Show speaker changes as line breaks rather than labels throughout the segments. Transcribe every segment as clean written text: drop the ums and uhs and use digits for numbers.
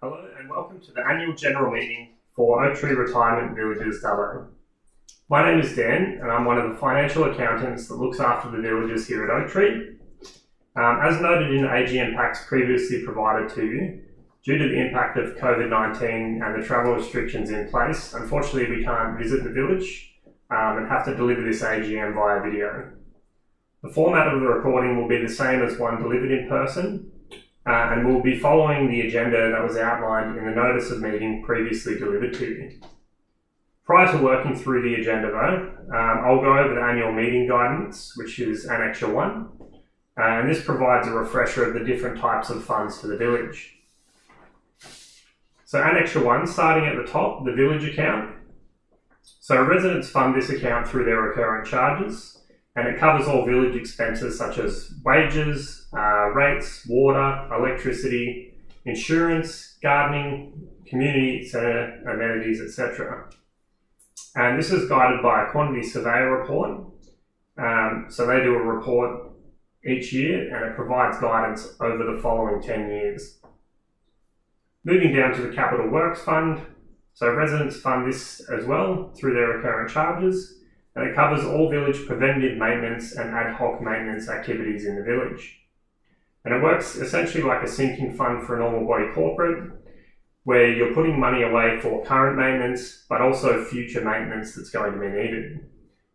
Hello and welcome to the annual general meeting for Oaktree Retirement Villages Dubbo. My name is Dan and I'm one of the financial accountants that looks after the villages here at Oaktree. As noted in the AGM packs previously provided to you, due to the impact of COVID-19 and the travel restrictions in place, unfortunately we can't visit the village and have to deliver this AGM via video. The format of the recording will be the same as one delivered in person, and we'll be following the agenda that was outlined in the notice of meeting previously delivered to you. Prior to working through the agenda though, I'll go over the annual meeting guidance, which is Annexure 1, and this provides a refresher of the different types of funds for the village. So Annexure 1, starting at the top, the village account. So residents fund this account through their recurrent charges, and it covers all village expenses such as wages, rates, water, electricity, insurance, gardening, community centre amenities, etc. And this is guided by a quantity surveyor report. So they do a report each year and it provides guidance over the following 10 years. Moving down to the Capital Works Fund. So residents fund this as well through their recurrent charges, and it covers all village preventative maintenance and ad hoc maintenance activities in the village. And it works essentially like a sinking fund for a normal body corporate, where you're putting money away for current maintenance, but also future maintenance that's going to be needed.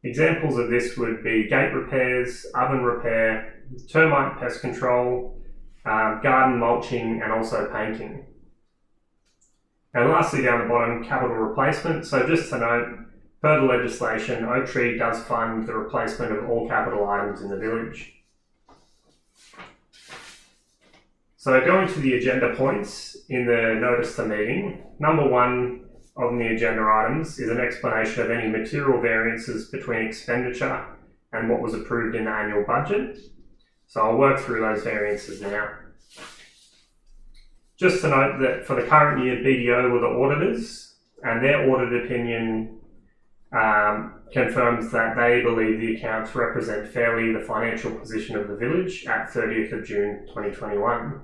Examples of this would be gate repairs, oven repair, termite pest control, garden mulching, and also painting. And lastly, down the bottom, capital replacement. So just to note, per the legislation, Oaktree does fund the replacement of all capital items in the village. So going to the agenda points in the notice to meeting, number 1 on the agenda items is an explanation of any material variances between expenditure and what was approved in the annual budget. So I'll work through those variances now. Just to note that for the current year, BDO were the auditors, and their audit opinion confirms that they believe the accounts represent fairly the financial position of the village at 30th of June 2021.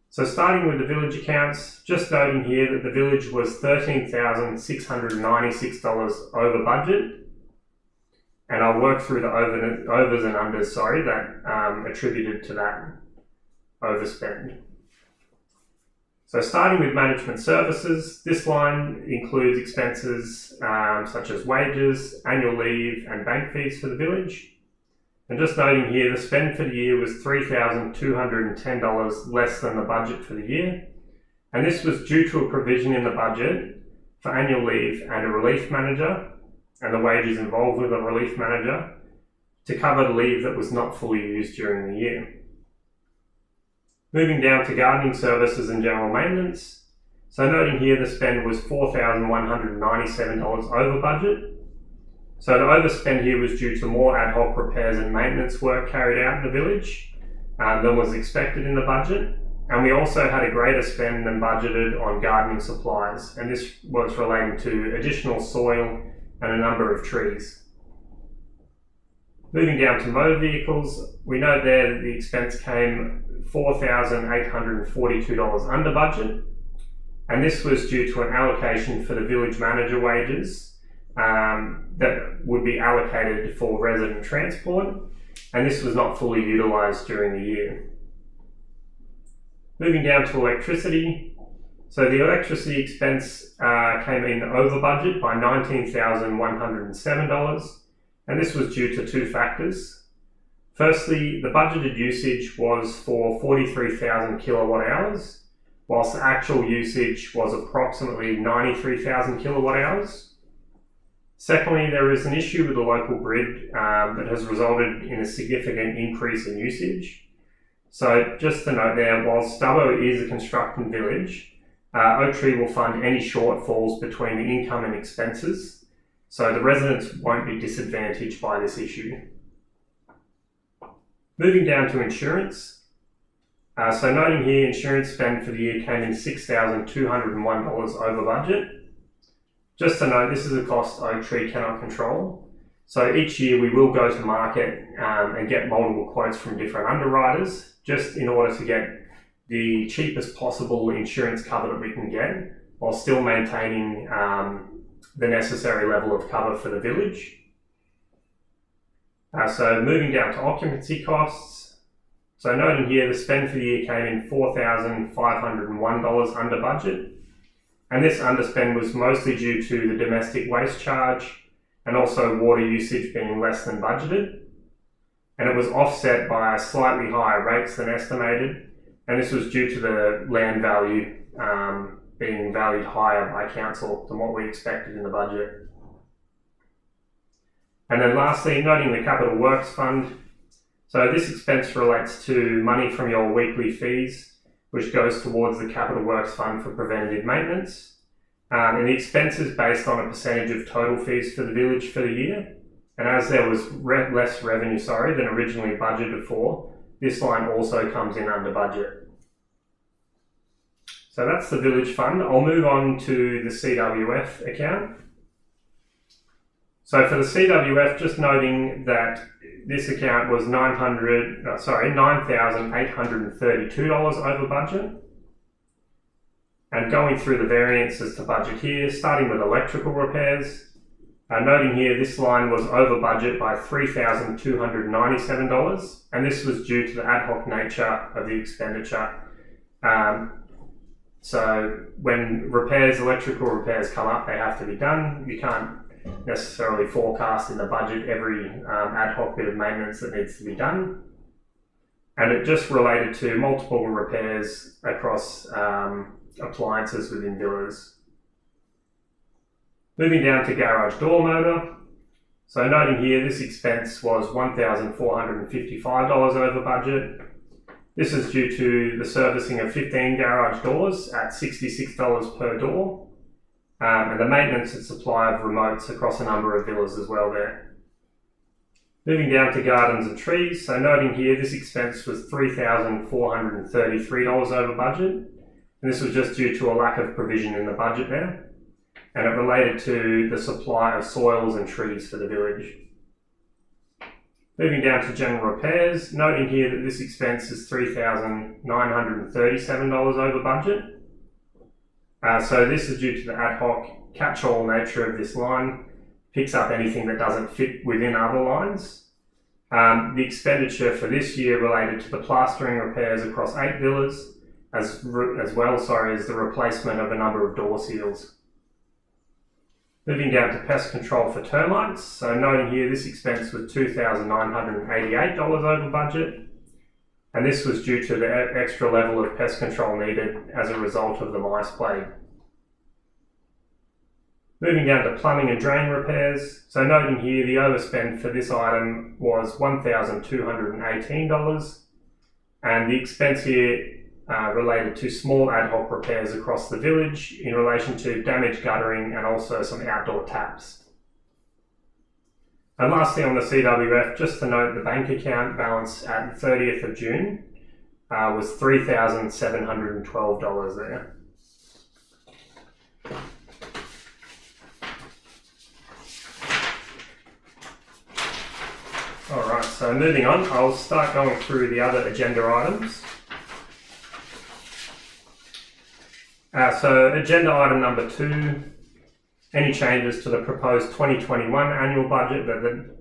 So starting with the village accounts, just noting here that the village was $13,696 over budget, and I'll work through the overs and unders, that attributed to that overspend. So starting with management services, this line includes expenses such as wages, annual leave and bank fees for the village. And just noting here, the spend for the year was $3,210 less than the budget for the year. And this was due to a provision in the budget for annual leave and a relief manager, and the wages involved with a relief manager, to cover the leave that was not fully used during the year. Moving down to gardening services and general maintenance. So noting here the spend was $4,197 over budget. So the overspend here was due to more ad hoc repairs and maintenance work carried out in the village than was expected in the budget. And we also had a greater spend than budgeted on gardening supplies, and this was relating to additional soil and a number of trees. Moving down to motor vehicles, we know there that the expense came $4,842 under budget, and this was due to an allocation for the village manager wages that would be allocated for resident transport, and this was not fully utilised during the year. Moving down to electricity, so the electricity expense came in over budget by $19,107, and this was due to 2 factors. Firstly, the budgeted usage was for 43,000 kilowatt hours, whilst the actual usage was approximately 93,000 kilowatt hours. Secondly, there is an issue with the local grid that has resulted in a significant increase in usage. So just to note there, whilst Dubbo is a constructing village, Oaktree will fund any shortfalls between the income and expenses, so the residents won't be disadvantaged by this issue. Moving down to insurance. So noting here, insurance spend for the year came in $6,201 over budget. Just to note, this is a cost Oaktree cannot control. So each year we will go to market and get multiple quotes from different underwriters, just in order to get the cheapest possible insurance cover that we can get while still maintaining the necessary level of cover for the village. So moving down to occupancy costs. So noting here, the spend for the year came in $4,501 under budget. And this underspend was mostly due to the domestic waste charge and also water usage being less than budgeted. And it was offset by slightly higher rates than estimated. And this was due to the land value being valued higher by council than what we expected in the budget. And then lastly, noting the Capital Works Fund. So this expense relates to money from your weekly fees, which goes towards the Capital Works Fund for preventative maintenance. And the expense is based on a percentage of total fees for the village for the year. And as there was less revenue than originally budgeted for, this line also comes in under budget. So that's the village fund. I'll move on to the CWF account. So for the CWF, just noting that this account was $9,832 over budget. And going through the variances to budget here, starting with electrical repairs. Noting here, this line was over budget by $3,297, and this was due to the ad hoc nature of the expenditure. So when electrical repairs come up, they have to be done. You can't necessarily forecast in the budget every ad hoc bit of maintenance that needs to be done. And it just related to multiple repairs across appliances within villas. Moving down to garage door motor. So noting here, this expense was $1,455 over budget. This is due to the servicing of 15 garage doors at $66 per door, and the maintenance and supply of remotes across a number of villas as well there. Moving down to gardens and trees. So noting here, this expense was $3,433 over budget, and this was just due to a lack of provision in the budget there. And it related to the supply of soils and trees for the village. Moving down to general repairs, noting here that this expense is $3,937 over budget. So this is due to the ad hoc catch-all nature of this line, picks up anything that doesn't fit within other lines. The expenditure for this year related to the plastering repairs across 8 villas, as well as the replacement of a number of door seals. Moving down to pest control for termites. So noting here, this expense was $2,988 over budget. And this was due to the extra level of pest control needed as a result of the mice plague. Moving down to plumbing and drain repairs. So noting here, the overspend for this item was $1,218. And the expense here related to small ad hoc repairs across the village in relation to damaged guttering and also some outdoor taps. And lastly on the CWF, just to note the bank account balance at the 30th of June was $3,712 there. Alright, so moving on, I'll start going through the other agenda items. So agenda item number 2, any changes to the proposed 2021 annual budget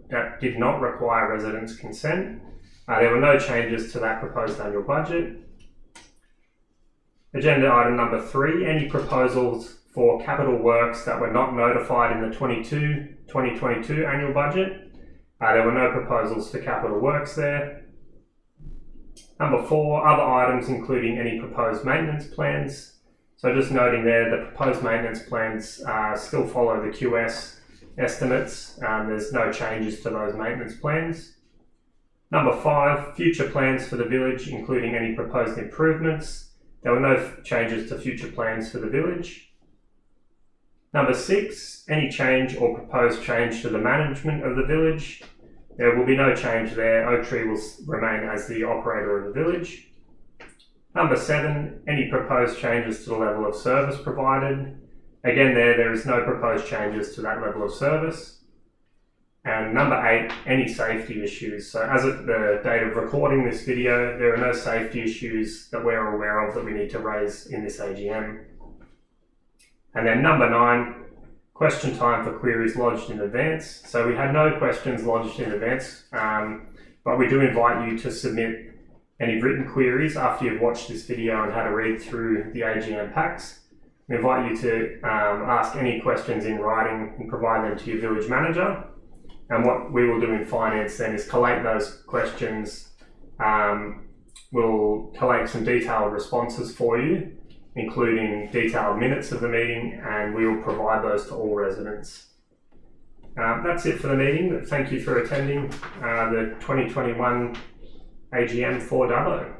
that did not require residents' consent. There were no changes to that proposed annual budget. Agenda item number 3, any proposals for capital works that were not notified in the 2022 annual budget. There were no proposals for capital works there. Number 4, other items including any proposed maintenance plans. So just noting there, the proposed maintenance plans still follow the QS estimates. There's no changes to those maintenance plans. Number 5, future plans for the village, including any proposed improvements. There were no changes to future plans for the village. Number 6, any change or proposed change to the management of the village. There will be no change there. Oak Tree will remain as the operator of the village. Number 7, any proposed changes to the level of service provided. Again, there is no proposed changes to that level of service. And number 8, any safety issues. So as of the date of recording this video, there are no safety issues that we're aware of that we need to raise in this AGM. And then number 9, question time for queries lodged in advance. So we had no questions lodged in advance, but we do invite you to submit any written queries after you've watched this video and had a read through the AGM packs. We invite you to ask any questions in writing and provide them to your village manager. And what we will do in finance then is collate those questions. We'll collate some detailed responses for you, including detailed minutes of the meeting, and we will provide those to all residents. That's it for the meeting. Thank you for attending the 2021 AGM for Dubbo.